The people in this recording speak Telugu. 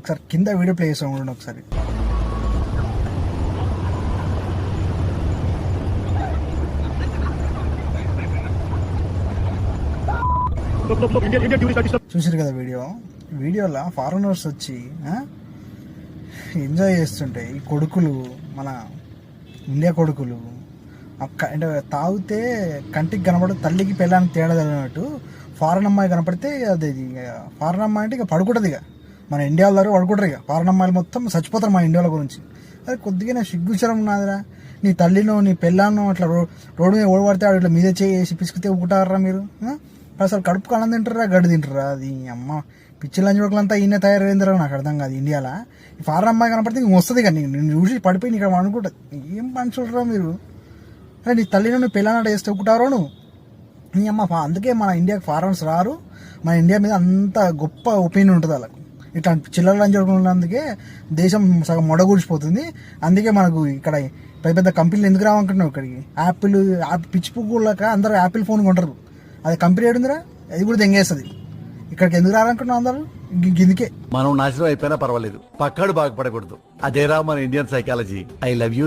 ఒకసారి కింద వీడియో ప్లే చేసాం చూడండి ఒకసారి. చూసారు కదా వీడియోలో ఫారినర్స్ వచ్చి ఎంజాయ్ చేస్తుంటే ఈ కొడుకులు, మన ఇండియా కొడుకులు అంటే తాగితే కంటికి కనపడదు, తల్లికి పెళ్ళానికి తేడా తెలియనట్టు ఫారెన్ అమ్మాయి కనపడితే అది ఫారెన్ అమ్మాయి అంటే ఇక పడుకుంటుంది. ఇక మన ఇండియా వాళ్ళు పడుకుంటారు. ఇక ఫారెన్ అమ్మాయిలు మొత్తం చచ్చిపోతారు మన ఇండియాల గురించి. అది కొద్దిగా నా సిగ్గుచరం ఉన్నదిరా. నీ తల్లినో నీ పెళ్ళాన్నో అట్లా రోడ్డు మీద ఓడబడితే ఇట్లా మీద చేసి పిసికితే ఊకుంటారా మీరు? అసలు కడుపు కళ్ళం తింటారా, గడ్డి తింటారా? అది అమ్మ పిచ్చి లంచోకులంతా ఈయన తయారైందిరా, నాకు అర్థం కాదు. ఇండియాలో ఈ ఫారెన్ అమ్మాయి కనపడితే ఇంక వస్తుంది. కానీ నేను చూసి పడిపోయి ఇక్కడ అనుకుంటుంది. ఏం మనుషులరా మీరు? అరే నీ తల్లిని నువ్వు పెళ్ళాన్నట్టు వేస్తే ఒప్పుకుంటారో నువ్వు? నీ అమ్మ అందుకే మన ఇండియాకి ఫారెన్స్ రారు. మన ఇండియా మీద అంత గొప్ప ఒపీనియన్ ఉంటుంది వాళ్ళకు. ఇట్లా చిల్లర లంచుకున్నందుకే దేశం సగం మొడగూడిచిపోతుంది. అందుకే మనకు ఇక్కడ పెద్ద పెద్ద కంపెనీలు ఎందుకు రావనుకుంటున్నావు ఇక్కడికి? యాపిల్ పిచ్చి పువ్వులక అందరూ యాపిల్ ఫోన్ కొంటారు. అది కంపెనీ ఏడుందిరా, అది కూడా దెంగేస్తుంది. ఇక్కడికి ఎందుకు రావాలనుకుంటున్నావు అందరూ? గిదికే మనం నాశనం అయిపోయినా పర్వాలేదు, పక్కాడు బాగుపడకూడదు. అదేరా మన Indian psychology. I love you.